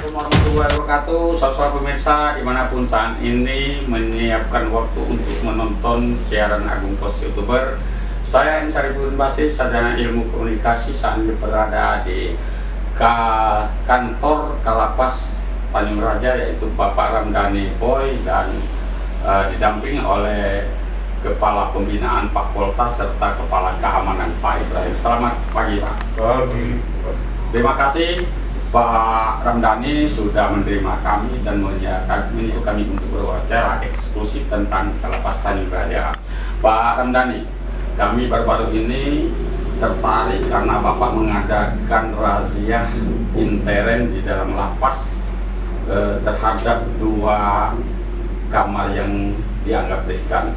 Assalamualaikum warahmatullahi wabarakatuh. Saudara pemirsa dimanapun saat ini menyiapkan waktu untuk menonton siaran Agung Pos YouTuber. Saya M. Sarifudin Basir, sarjana ilmu komunikasi, saat ini berada di kantor Kalapas Tanjung Raja, yaitu Bapak Ramdhani Boy, dan didampingi oleh Kepala Pembinaan Pak Polta serta Kepala Keamanan Pak Ibrahim. Selamat pagi Pak. Pagi. Terima kasih Pak Ramdhani sudah menerima kami dan menyuruh kami untuk berwawancara eksklusif tentang Kalapas Tanjung Raja. Pak Ramdhani, kami baru-baru ini tertarik karena Bapak mengadakan razia intern di dalam lapas terhadap 2 kamar yang dianggap riskan.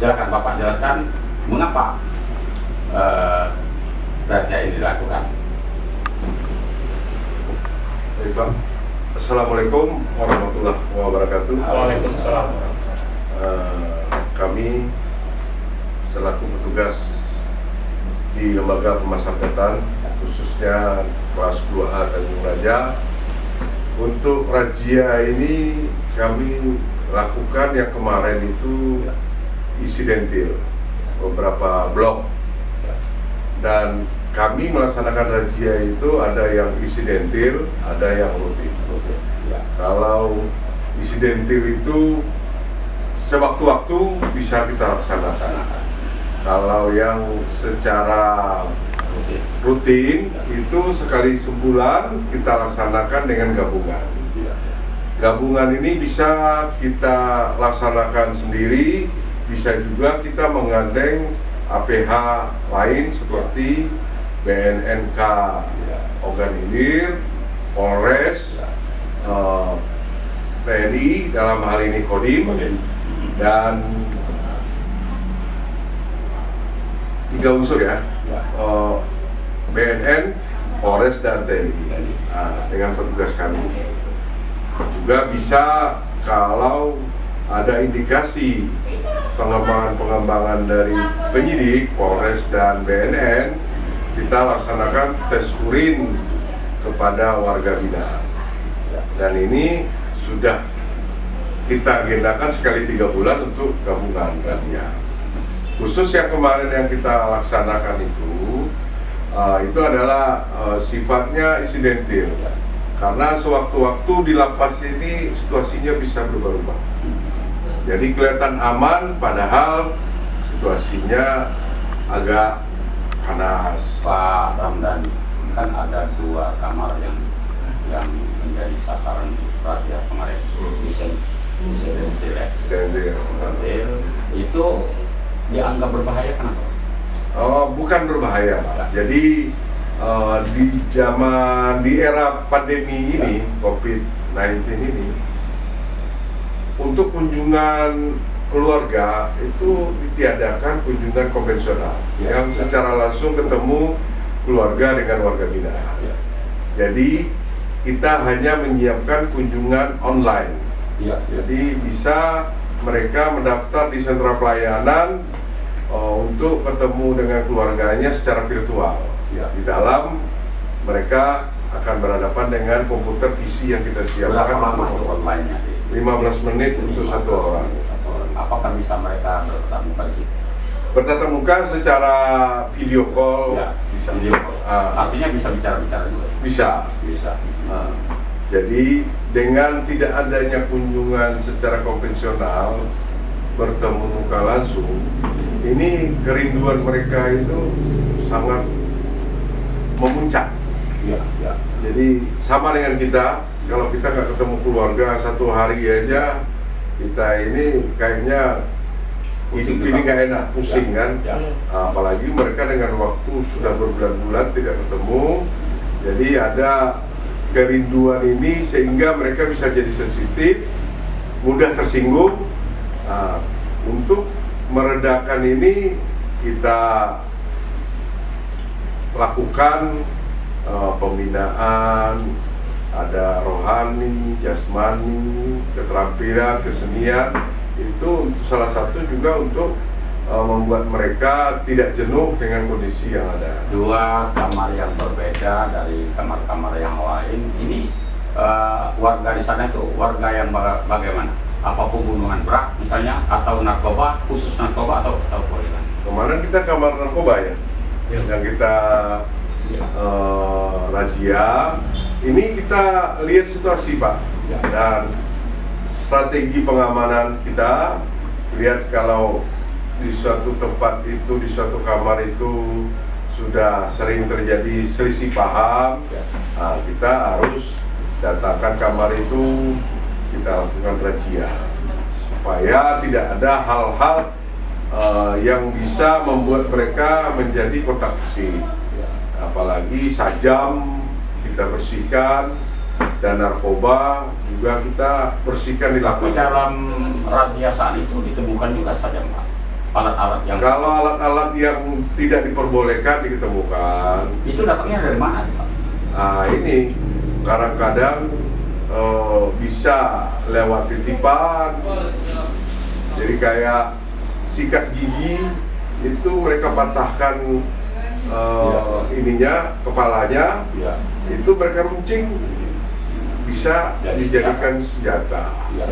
Silakan Bapak jelaskan mengapa razia ini dilakukan. Baik, Pak. Assalamualaikum warahmatullahi wabarakatuh. Waalaikumsalam. Kami selaku petugas di Lembaga Pemasyarakatan, khususnya kelas 2A Tanjung Raja, untuk razia ini kami lakukan yang kemarin itu insidentil beberapa blok, dan kami melaksanakan razia itu ada yang insidentil, ada yang rutin. Kalau insidentil itu sewaktu-waktu bisa kita laksanakan. Kalau yang secara rutin itu sekali sebulan kita laksanakan dengan gabungan. Gabungan ini bisa kita laksanakan sendiri, bisa juga kita menggandeng APH lain seperti BNNK Ogan Ilir, Polres, TNI dalam hal ini Kodim, dan 3 unsur ya, BNN, Polres, dan TNI dengan petugas kami. Juga bisa kalau ada indikasi pengembangan dari penyidik, Polres, dan BNN, kita laksanakan tes urin kepada warga binaan. Dan ini sudah kita agendakan sekali 3 bulan untuk gabungan razia. Khusus yang kemarin yang kita laksanakan itu adalah sifatnya insidentil, karena sewaktu-waktu di lapas ini situasinya bisa berubah-ubah. Jadi kelihatan aman, padahal situasinya agak panas. Pak Ramdhani, kan ada 2 kamar yang menjadi sasaran razia kemarin. Insidentil. Itu dianggap berbahaya, kenapa? Bukan berbahaya, Pak. Jadi di era pandemi ini, COVID-19 ini, untuk kunjungan keluarga itu ditiadakan kunjungan konvensional yang secara langsung ketemu keluarga dengan warga binaan. Jadi kita hanya menyiapkan kunjungan online. Jadi bisa mereka mendaftar di sentra pelayanan untuk ketemu dengan keluarganya secara virtual. Di dalam mereka akan berhadapan dengan komputer visi yang kita siapkan. Berapa lama itu online-nya? 15 menit untuk 1 orang. Apakah bisa mereka bertatap muka di situ? Bertatap muka secara video call, bisa. Video call. Artinya bisa bicara-bicara juga? Bisa. Jadi dengan tidak adanya kunjungan secara konvensional, bertemu muka langsung, ini kerinduan mereka itu sangat memuncak. Jadi sama dengan kita, kalau kita nggak ketemu keluarga 1 hari aja, kita ini kayaknya hidup ini nggak enak, pusing kan. Apalagi mereka dengan waktu sudah berbulan-bulan tidak ketemu, jadi ada kerinduan ini sehingga mereka bisa jadi sensitif, mudah tersinggung. Untuk meredakan ini kita lakukan pembinaan, ada rohani, jasmani, keterampilan, kesenian. Itu salah satu juga untuk membuat mereka tidak jenuh dengan kondisi yang ada. 2 kamar yang berbeda dari kamar-kamar yang lain, ini warga di sana itu warga yang bagaimana? Apa pembunuhan berat misalnya, atau narkoba, khusus narkoba atau bagaimana? Kemarin kita kamar narkoba ya, yang kita razia. Ini kita lihat situasi Pak, dan strategi pengamanan kita lihat kalau di suatu tempat itu, di suatu kamar itu sudah sering terjadi selisih paham, nah, kita harus datangkan kamar itu, kita lakukan razia supaya tidak ada hal-hal yang bisa membuat mereka menjadi kontak fisik. Apalagi sajam kita bersihkan, dan narkoba juga kita bersihkan di lapas. Dalam razia saat itu ditemukan juga saja Pak alat-alat yang... Kalau alat-alat yang tidak diperbolehkan ditemukan. Itu datangnya dari mana Pak? Nah ini kadang-kadang bisa lewat titipan. Jadi kayak sikat gigi itu mereka patahkan ininya, kepalanya, itu mereka runcing, bisa dijadikan senjata. Iya,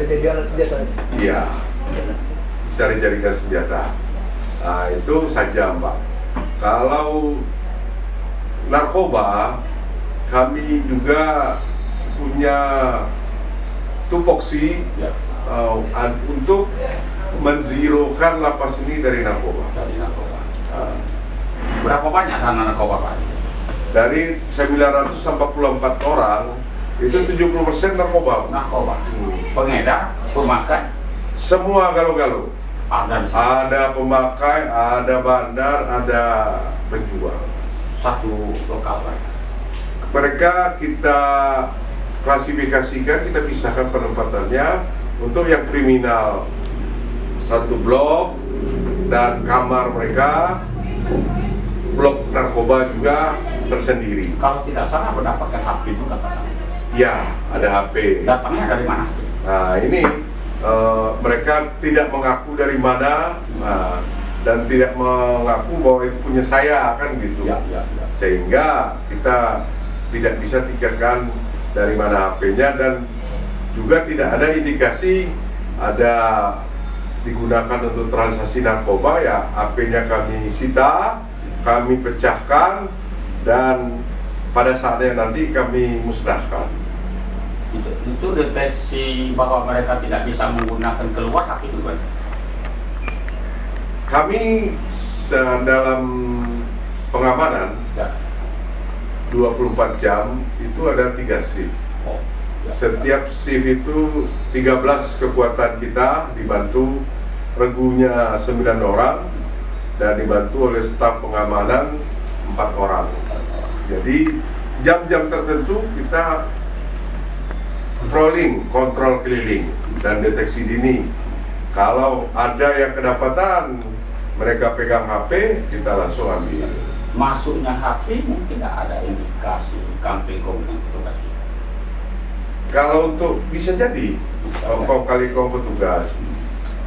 bisa dijadikan senjata. Nah itu saja Pak. Kalau narkoba, kami juga punya tupoksi untuk menzirokan lapas ini dari narkoba. Berapa banyak tahanan narkoba Pak? Dari 944 orang, itu 70% narkoba. Pengedar, pemakai, semua galo-galo. ada pemakai, ada bandar, ada penjual. Satu lokal Pak. Mereka kita klasifikasikan, kita pisahkan penempatannya. Untuk yang kriminal satu blok, dan kamar mereka blok narkoba juga tersendiri. Kalau tidak salah mendapatkan HP juga Pak? Ya, ada HP. Datangnya dari mana? Nah ini mereka tidak mengaku dari mana, dan tidak mengaku bahwa itu punya saya, kan gitu. Sehingga kita tidak bisa tingkatkan dari mana HP-nya, dan juga tidak ada indikasi ada digunakan untuk transaksi narkoba. Ya, HP-nya kami sita, kami pecahkan, dan pada saatnya nanti kami musnahkan. Itu deteksi bahwa mereka tidak bisa menggunakan keluar hak itu Pak? Kami dalam pengamanan 24 jam itu ada 3 shift. Setiap shift itu 13 kekuatan kita, dibantu regunya 9 orang, dan dibantu oleh staf pengamanan 4 orang. Jadi jam-jam tertentu kita kontrol keliling dan deteksi dini. Kalau ada yang kedapatan mereka pegang HP, kita langsung ambil. Masuknya HP mungkin tidak ada indikasi kamping dengan petugas kita. Kalau untuk bisa jadi kali petugas,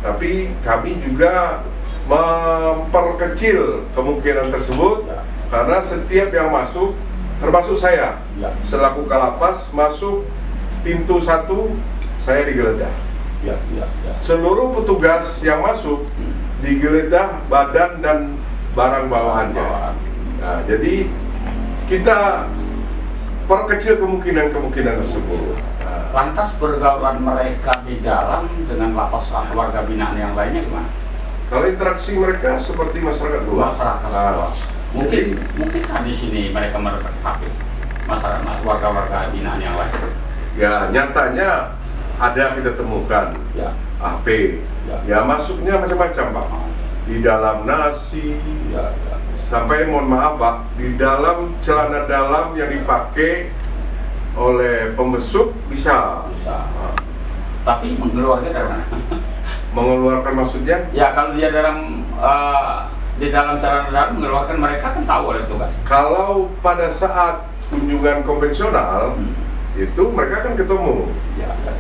tapi kami juga memperkecil kemungkinan tersebut, karena setiap yang masuk, termasuk saya selaku kalapas, masuk pintu 1 saya digeledah. Seluruh petugas yang masuk digeledah badan dan barang bawaannya. Nah, jadi kita perkecil kemungkinan tersebut. Lantas pergaulan mereka di dalam dengan lapas warga binaan yang lainnya gimana? Kalau interaksi mereka seperti masyarakat luas. Mungkin di sini mereka merekam HP masyarakat warga binaan yang lain. Ya, nyatanya ada kita temukan HP. Ya masuknya macam-macam Pak. Di dalam nasi, sampai mohon maaf Pak, di dalam celana dalam yang dipakai oleh pembesuk bisa. Tapi mengeluarkan dari mana? Mengeluarkan maksudnya? Ya kalau dia di dalam celana dalam mengeluarkan, mereka kan tahu oleh tugas. Kalau pada saat kunjungan konvensional itu mereka kan ketemu.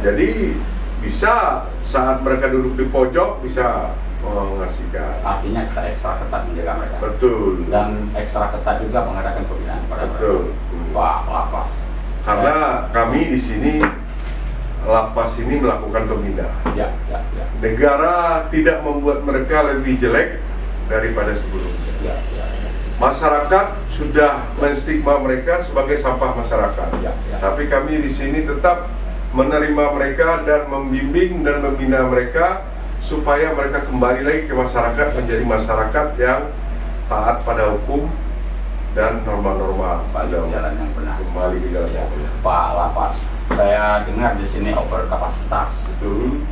Jadi bisa saat mereka duduk di pojok bisa mengasihkan. Artinya kita ekstra ketat menjaga mereka. Betul. Dan ekstra ketat juga mengadakan pembinaan pada betul. Pak lapas. Karena kami kami di sini lapas ini melakukan pembinaan. Ya. Negara tidak membuat mereka lebih jelek daripada sebelumnya. Ya. Masyarakat sudah menstigma mereka sebagai sampah masyarakat. Ya. Tapi kami di sini tetap menerima mereka dan membimbing dan membina mereka supaya mereka kembali lagi ke masyarakat, menjadi masyarakat yang taat pada hukum dan norma-norma Kembali ke jalan yang benar. Kembali ke jalan yang benar. Pak Lapas, saya dengar di sini over kapasitas. Betul.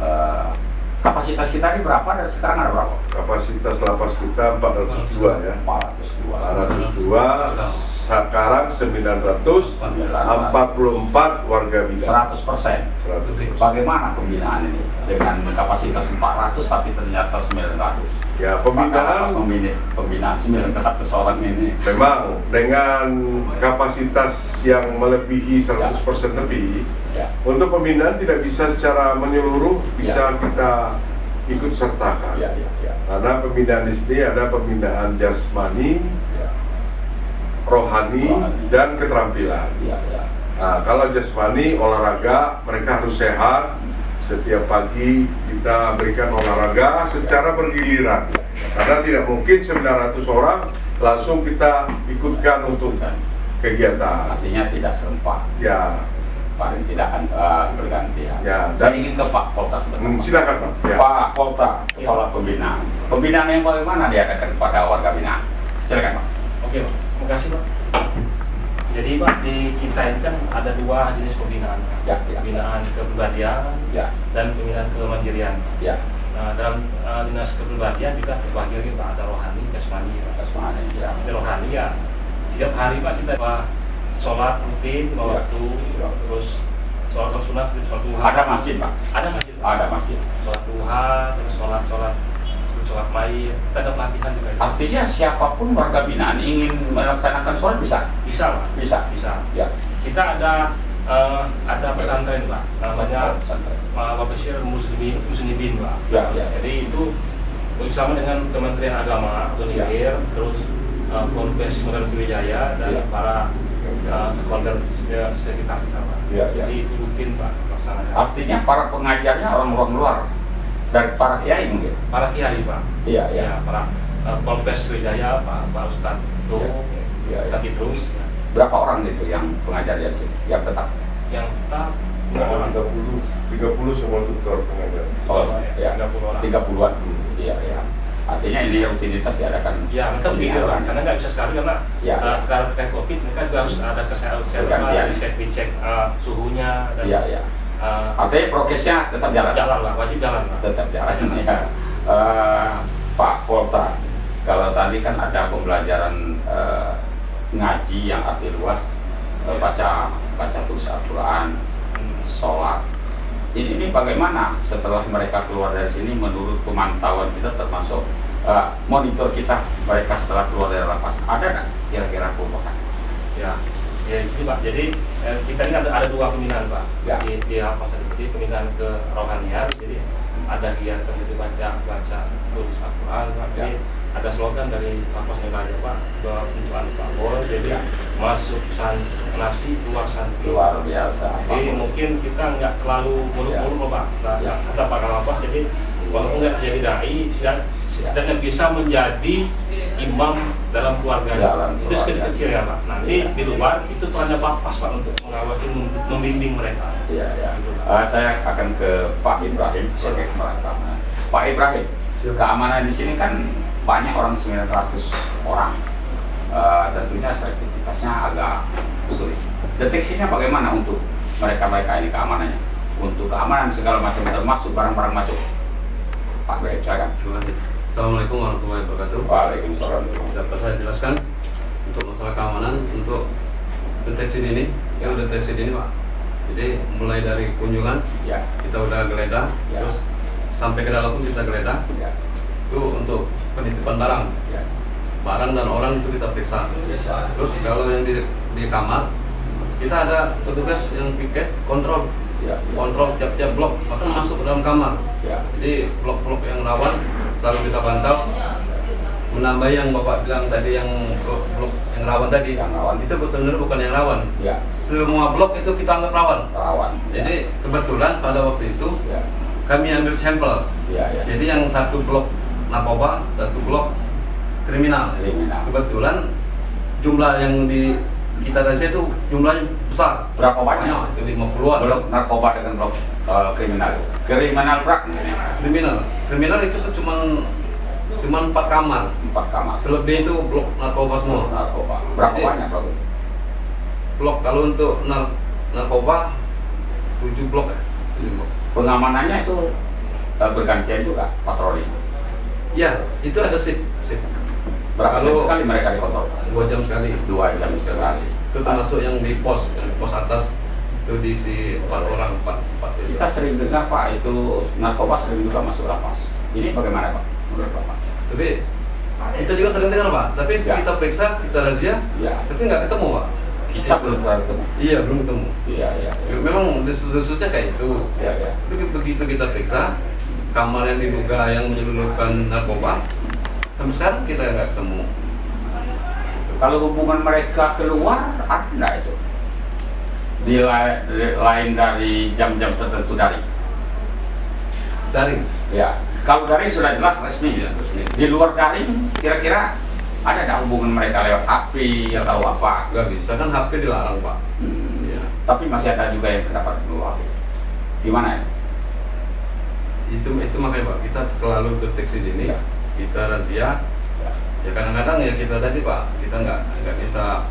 Kapasitas kita ini berapa dan sekarang ada berapa? Kapasitas lapas kita 402 ya. 402. 402, sekarang 944 warga binaan. 100%. 100%. Bagaimana pembinaan ini dengan kapasitas 400 tapi ternyata 900? Ya, Pembinaan 900 orang ini. memang dengan kapasitas yang melebihi 100% lebih, Ya. untuk pembinaan tidak bisa secara menyeluruh bisa Ya. kita ikut sertakan. Ya. Karena pembinaan di sini ada pembinaan jasmani, Ya. rohani, dan keterampilan. Ya. Nah, kalau jasmani, olahraga, mereka harus sehat. Setiap pagi kita berikan olahraga secara bergiliran. Karena tidak mungkin 900 orang langsung kita ikutkan untuk kegiatan. Artinya tidak serempak. Ya, Paling tidak akan bergantian. Ya, Saya dan- ingin ke Pak Polta sebentar. silakan Pak. Ya. Pak Polta, Kepala Pembinaan. Pembinaan yang bagaimana diadakan kepada warga binaan? Silakan Pak. Oke Pak, terima kasih Pak. Jadi Pak, di kita ini kan ada dua jenis pembinaan. Ya. Pembinaan kepribadian Ya. dan pembinaan kemandirian. Ya. Nah, dalam dinas kepribadian juga terbagi lagi Pak, ada rohani, jasmani. Jasmani. Ya. Ini rohani ya, setiap hari Pak kita sholat rutin lima Ya. waktu, terus sholat sunat, sholat duha. Ada masjid Pak? Ada masjid Pak. Ada masjid. Sholat duha, terus sholat mayit. Kita ada pelatihan juga. Artinya siapapun warga binaan ingin melaksanakan sholat bisa? Bisa Pak. Bisa. Ya. Kita ada pesantren Pak, namanya Pesantren. Bapak Syir Muslimin Pak. Ya. Jadi itu bersama dengan Kementerian Agama, UNIR, terus Polres Modern Sriwijaya dan Ya. para stakeholder sekitar kita Pak. Ya. Jadi itu rutin Pak pelaksanaan. Artinya para pengajarnya orang-orang luar dari para kiai mungkin. Para kiai Pak. Iya. Ya, para Polres Sriwijaya Pak Ustadz itu Ya. tapi terus Berapa orang itu yang pengajar di sini? Yang tetap? yang kita Ada 30 semua tutor pengajar. Oh, ya. 30 orang. 30-an. Iya. Artinya ini rutinitas diadakan. Ya, mereka begitu kan, karena nggak bisa sekali karena Ya. karena terkait COVID, mereka juga harus ada kesehatan, Bergantian. dicek suhunya dan Iya. Artinya prokesnya tetap jalan. jalan lah, wajib jalan lah. Tetap jalan ya. Pak Polta, kalau tadi kan ada pembelajaran ngaji yang arti luas, baca tulis Al-Quran, sholat. Ini bagaimana setelah mereka keluar dari sini menurut pemantauan kita termasuk monitor kita mereka setelah keluar dari lapas ada nggak kira-kira perubahan? Ya itu Pak. Jadi kita ini ada dua pembinaan Pak. Ya. Di lapas ini pembinaan ke rohanian. Jadi ada kegiatan jadi baca tulis Al-Quran Pak. Jadi ada slogan dari lapas Nibaya Pak, bahwa untuk Pak Boy. Jadi masuk nasi, keluar santri. Luar biasa. Jadi mungkin kita nggak terlalu muluk-muluk Pak. Nah, kata Pak Kalapas, jadi walaupun nggak jadi dai, setidaknya bisa menjadi imam dalam keluarganya. Itu sekecil-kecil ya Pak. Nanti di luar itu perannya Bapak Pak untuk mengawasi, untuk membimbing mereka. Iya. Saya akan ke Pak Ibrahim sebagai kepala keamanan. Pak Ibrahim, keamanan di sini kan banyak orang 900 orang. Tentunya sertifikasinya agak sulit. Deteksinya bagaimana untuk mereka ini keamanannya? Untuk keamanan segala macam termasuk barang-barang masuk. Pak Ibrahim, silakan. Terima kasih. Assalamualaikum warahmatullahi wabarakatuh. Waalaikumsalam. Dapat saya jelaskan untuk masalah keamanan untuk deteksi dini. Yang deteksi dini Pak. Jadi mulai dari kunjungan Ya. kita udah geledah, Ya. terus sampai ke dalam pun kita geledah. Ya. Itu untuk penitipan barang, Ya. barang dan orang itu kita periksa. Terus kalau yang di kamar kita ada petugas yang piket kontrol. Ya. Kontrol tiap-tiap blok, bahkan masuk ke dalam kamar. Ya. Jadi blok-blok yang rawan selalu kita pantau. Menambah yang Bapak bilang tadi yang blok yang rawan tadi. Yang rawan. Itu sebenarnya bukan yang rawan. Ya. Semua blok itu kita anggap rawan. Rawan. Jadi kebetulan pada waktu itu Ya. kami ambil sampel. Ya, ya. Jadi yang satu blok narkoba, satu blok kriminal. Kriminal. Kebetulan jumlah yang di kita razia itu jumlahnya besar. Berapa banyak? Itu 50-an. Blok narkoba dengan blok kriminal. Kriminal berat. Kriminal itu tuh cuman 4 kamar. 4 kamar. Selebih itu blok narkoba semua. Narkoba. Berapa Jadi, banyak blok? Blok kalau untuk narkoba 7 blok ya. 7 blok. Pengamanannya itu bergantian juga patroli. Ya, itu ada sip. Berapa jam Kalau- sekali mereka dikontrol? 2 jam sekali. 2 jam sekali. Itu termasuk yang di pos atas itu diisi 4 orang, 4 Kita sering dengar Pak, itu narkoba sering juga masuk lapas. Ini bagaimana Pak? Menurut Bapak? Tapi kita juga sering dengar Pak, tapi Ya. kita periksa, kita razia, Ya. tapi nggak ketemu Pak. Kita belum pernah ketemu. Iya, belum ketemu. Iya, iya. Memang desus-desusnya kayak itu. Iya, iya. Tapi begitu kita periksa, kamar yang diduga yang menyelundupkan narkoba, sampai sekarang kita nggak ketemu. Kalau hubungan mereka keluar, ada nggak itu? Lain dari jam-jam tertentu daring. Daring. Ya, kalau daring sudah jelas resmi. Resmi. Di luar daring, kira-kira ada nggak hubungan mereka lewat HP atau apa? Nggak bisa kan HP dilarang Pak. Ya. Tapi masih ada juga yang terdapat keluar. Gimana ya? Itu makanya Pak, kita selalu deteksi dini, Ya. kita razia. Ya kadang-kadang ya kita tadi Pak, kita nggak bisa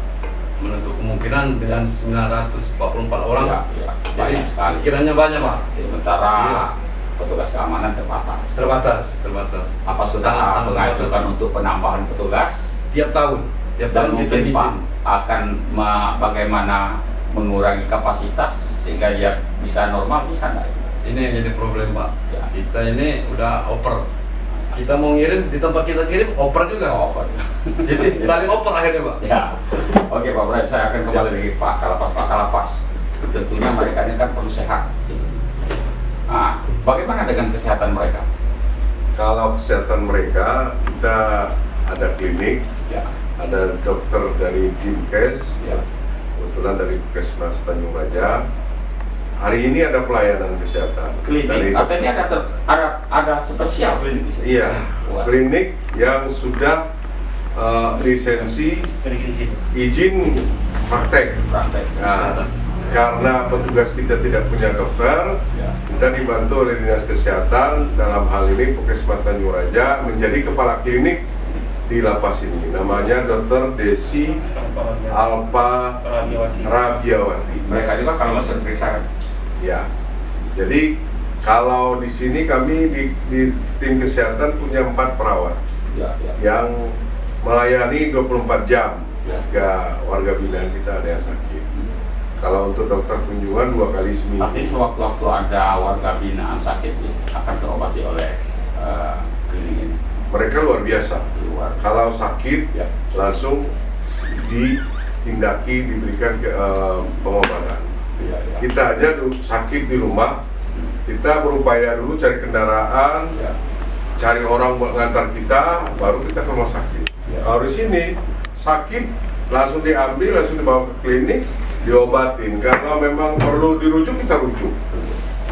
menutup kemungkinan dengan 944 orang. Ya, ya. Jadi Banyak sekali. kiranya banyak Pak. Sementara Iya. petugas keamanan terbatas. Terbatas. Apa sudah Sangat mengajukan terbatas. untuk penambahan petugas Tiap tahun dan kita mungkin izin. Pak akan bagaimana mengurangi kapasitas sehingga dia bisa normal, bisa nggak? Ini yang jadi problem Pak. Ya. Kita ini udah oper. Kita mau ngirim di tempat kita kirim oper juga. Oh, Pak. Jadi saling oper akhirnya Pak. Ya, oke Pak Ibrahim, saya akan kembali lagi Pak Kalapas. Tentunya mereka ini kan perlu sehat. Nah, bagaimana dengan kesehatan mereka? Kalau kesehatan mereka, kita ada klinik, Ya, ada dokter dari Dinkes, ya, kebetulan dari Puskesmas Tanjung Raja. Hari ini ada pelayanan kesehatan. klinik. Artinya ada spesial klinik di sini. Iya, Wah. klinik yang sudah lisensi izin praktek. Praktek. Nah, karena petugas kita tidak punya dokter, Ya. kita dibantu oleh Dinas Kesehatan, dalam hal ini Puskesmas Tanjung Raja menjadi kepala klinik di lapas ini. Namanya Dr. Desi Alpa Rabiawati. Mereka juga kalau masuk diperiksa. Ya, jadi kalau di sini kami di tim kesehatan punya 4 perawat Ya, ya. yang melayani 24 jam Ya. jika warga binaan kita ada yang sakit. Kalau untuk dokter kunjungan 2 kali seminggu. Artinya sewaktu-waktu ada warga binaan sakit akan terobati oleh klinik ini. Mereka luar biasa. Di luar. Kalau sakit Ya. langsung ditindaki, diberikan pengobatan. Ya, ya. Kita aja sakit di rumah, kita berupaya dulu cari kendaraan, Ya. cari orang buat ngantar kita, baru kita ke rumah sakit. Ya. Kalau di sini sakit langsung diambil, langsung dibawa ke klinik, diobatin. Kalau memang perlu dirujuk, kita rujuk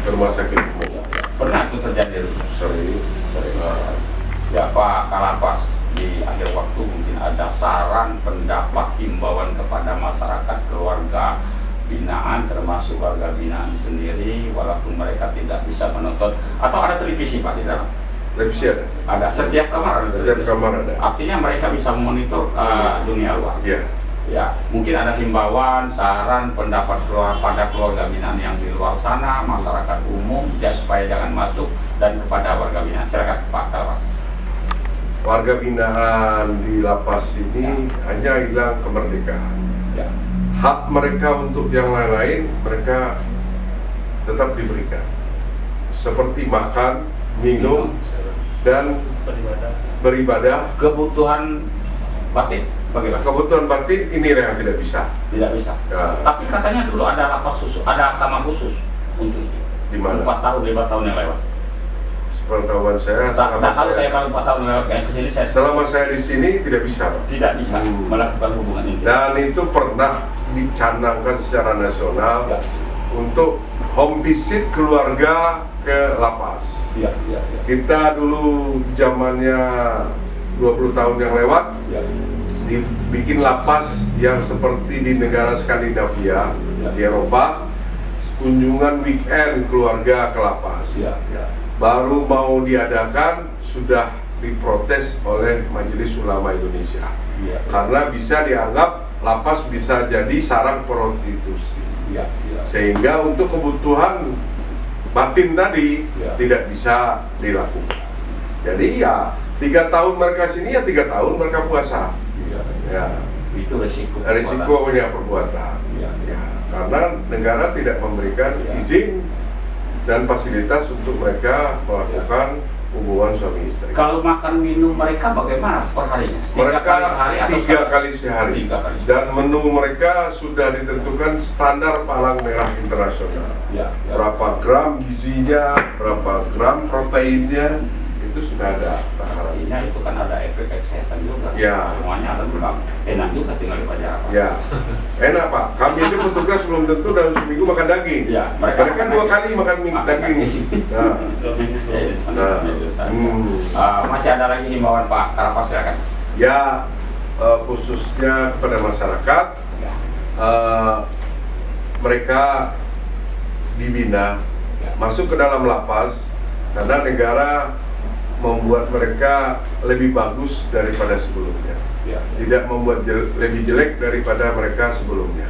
ke rumah sakit umum. Ya, ya. Pernah itu terjadi sering. Ya Pak Kalapas, di akhir waktu mungkin ada saran, pendapat, himbauan kepada masyarakat, keluarga binaan, termasuk warga binaan sendiri, walaupun mereka tidak bisa menonton, atau ada televisi Pak di dalam? Televisi ada. Ada, setiap kamar ada Setiap televisi. kamar ada. Artinya mereka bisa memonitor dunia luar. Iya. Ya, mungkin ada himbauan, saran, pendapat pada keluarga binaan yang di luar sana, masyarakat umum, ya supaya jangan masuk, dan kepada warga binaan. Silakan Pak Kalapas. Warga binaan di lapas ini hanya hilang kemerdekaan. Ya. Hak mereka untuk yang lain-lain mereka tetap diberikan, seperti makan, minum, dan beribadah. Kebutuhan batin bagaimana? Kebutuhan batin inilah yang tidak bisa. Tidak bisa. Ya. Tapi katanya dulu ada lapas khusus, ada kamar khusus untuk itu. Di mana? 4 tahun, 5 tahun yang lewat. sepengetahuan saya, Tak tahu saya kalau 4 tahun yang kesini saya selama saya di sini tidak bisa, Pak. tidak bisa melakukan hubungan intim. Dan itu pernah dicanangkan secara nasional Ya. untuk home visit keluarga ke lapas. Ya. Kita dulu zamannya 20 tahun yang lewat Ya. dibikin lapas yang seperti di negara Skandinavia, Ya. di Eropa, kunjungan weekend keluarga ke lapas. Ya. Baru mau diadakan sudah diprotes oleh Majelis Ulama Indonesia Ya. karena bisa dianggap lapas bisa jadi sarang prostitusi, Ya. sehingga untuk kebutuhan batin tadi Ya. tidak bisa dilakukan. Jadi ya 3 tahun mereka sini, ya 3 tahun mereka puasa. Ya, Itu risikonya perbuatan. Ya. Ya, karena negara tidak memberikan Ya. izin dan fasilitas untuk mereka melakukan hubungan suami istri. Kalau makan minum mereka bagaimana perharinya? Mereka 3 kali sehari atau 3 kali sehari. 3 kali sehari. Dan menu mereka sudah ditentukan standar Palang Merah Internasional. Ya. Berapa gram gizinya, berapa gram proteinnya, itu sudah ada takarannya. Artinya itu kan ada efek kesehatan juga. Ya. Semuanya ada berapa? Enak juga tinggal di Pajar. Ya, enak Pak. Kami ini petugas belum tentu dalam seminggu makan daging. Ya, mereka Mereka 2 kali makan daging. Nah, Masih ada lagi himbauan Pak Karapas, silakan. ya khususnya kepada masyarakat, mereka dibina, masuk ke dalam lapas karena negara membuat mereka lebih bagus daripada sebelumnya, Ya. tidak membuat lebih jelek daripada mereka sebelumnya.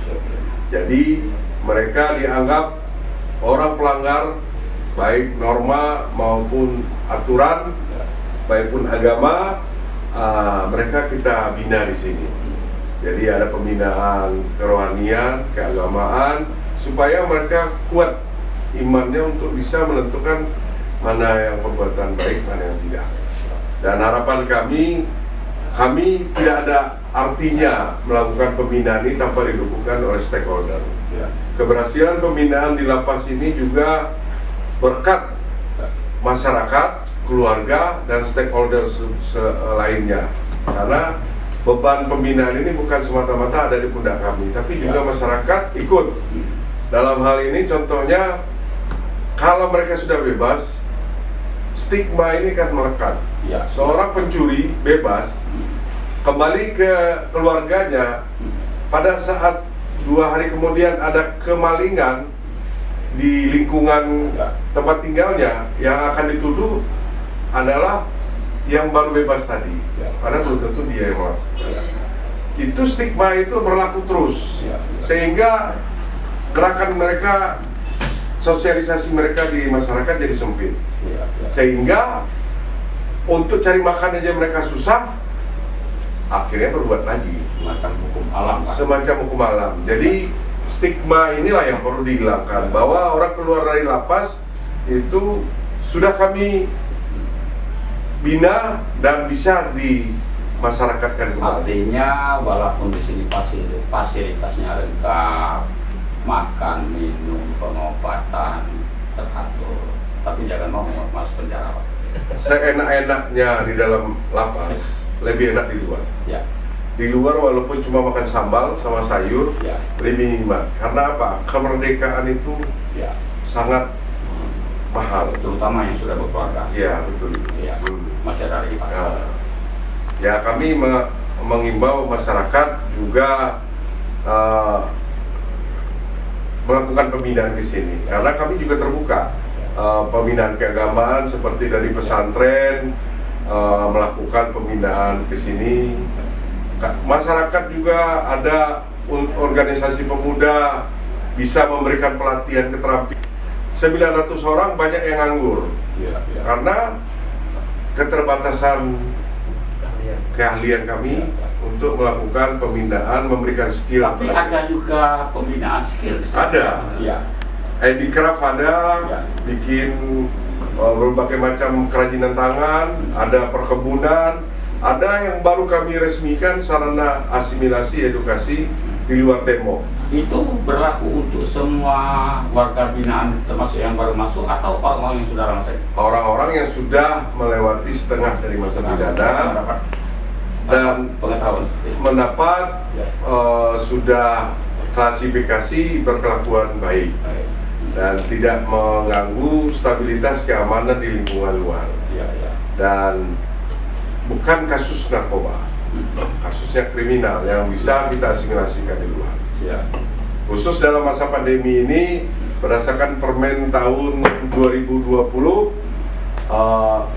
Jadi mereka dianggap orang pelanggar baik norma maupun aturan, baik pun agama, mereka kita bina di sini. Jadi ada pembinaan kerohanian, keagamaan, supaya mereka kuat imannya untuk bisa menentukan mana yang perbuatan baik, mana yang tidak. Dan harapan kami tidak ada artinya melakukan pembinaan ini tanpa didukungkan oleh stakeholder. Ya. Keberhasilan pembinaan di lapas ini juga berkat masyarakat, keluarga, dan stakeholder lainnya. Karena beban pembinaan ini bukan semata-mata ada di pundak kami, tapi juga masyarakat ikut. Dalam hal ini contohnya, kalau mereka sudah bebas, stigma ini kan melekat. Ya. Seorang pencuri bebas kembali ke keluarganya, pada saat 2 hari kemudian ada kemalingan di lingkungan tempat tinggalnya, yang akan dituduh adalah yang baru bebas tadi, karena belum tentu dia yang melakukan. Itu stigma itu berlaku terus, sehingga gerakan mereka, sosialisasi mereka di masyarakat jadi sempit, sehingga untuk cari makan aja mereka susah, akhirnya berbuat lagi. Semacam hukum alam, Pak. Semacam hukum alam. Jadi stigma inilah yang perlu dihilangkan, bahwa orang keluar dari lapas itu sudah kami bina dan bisa dimasyarakatkan kembali. Artinya walaupun di sini fasilitasnya lengkap, makan, minum, pengobatan teratur, tapi jangan mau masuk penjara, Pak. Seenak-enaknya di dalam lapas, lebih enak di luar. Ya. Di luar walaupun cuma makan sambal sama sayur, Ya. lebih nikmat. Karena apa? Kemerdekaan itu Ya. sangat mahal. Terutama yang sudah berkeluarga. Ya, betul. Ya. Masih ada lagi, Pak. Nah, ya kami mengimbau masyarakat juga melakukan pembinaan di sini, karena kami juga terbuka pembinaan keagamaan seperti dari pesantren, melakukan pembinaan ke sini. Masyarakat juga ada organisasi pemuda bisa memberikan pelatihan keterampilan. 900 orang banyak yang nganggur karena keterbatasan keahlian kami untuk melakukan pembinaan, memberikan skill. Tapi ada juga pembinaan skill. Ada. Ya. Handicraft ada, Ya. bikin berbagai macam kerajinan tangan, ada perkebunan, ada yang baru kami resmikan sarana asimilasi edukasi di luar tembok. Itu berlaku untuk semua warga binaan termasuk yang baru masuk atau orang-orang yang sudah ramai? Orang-orang yang sudah melewati setengah dari masa pidana dan pengetahuan mendapat sudah klasifikasi berkelakuan baik dan tidak mengganggu stabilitas keamanan di lingkungan luar. Dan bukan kasus narkoba, kasusnya kriminal yang bisa kita asimilasikan di luar. Khusus dalam masa pandemi ini, berdasarkan Permen tahun 2020,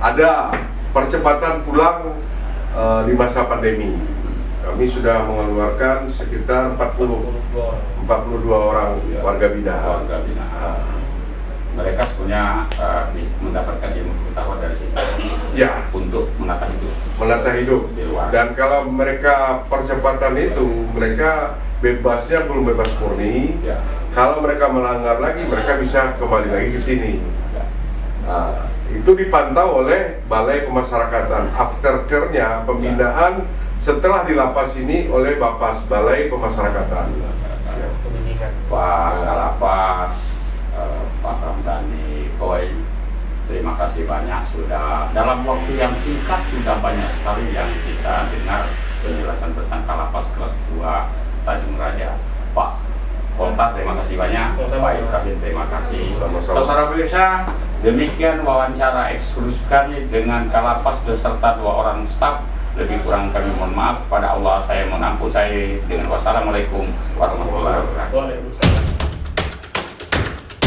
ada percepatan pulang di masa pandemi. Kami sudah mengeluarkan sekitar 42 orang warga binaan. Mereka sebenarnya mendapatkan ilmu pengetahuan dari sini Ya, untuk menata hidup di luar. Dan kalau mereka percepatan itu, mereka bebasnya belum bebas murni. Kalau mereka melanggar lagi, mereka bisa kembali lagi ke sini. Itu dipantau oleh Balai Pemasyarakatan. Aftercare-nya, pembinaan setelah di lapas ini oleh Bapas Balai Pemasyarakatan. Pak Kalapas, Pak Ramdhani, Boy, terima kasih banyak sudah dalam waktu yang singkat sudah banyak sekali yang kita dengar penjelasan tentang Kalapas kelas 2 Tanjung Raja. Pak Polta, terima kasih banyak. Pak Ibrahim, terima kasih. Saudara pemirsa, demikian wawancara eksklusif kami dengan Kalapas beserta 2 orang staf. Lebih kurang kami mohon maaf pada Allah, saya mohon ampun saya dengan wassalamualaikum warahmatullahi wabarakatuh.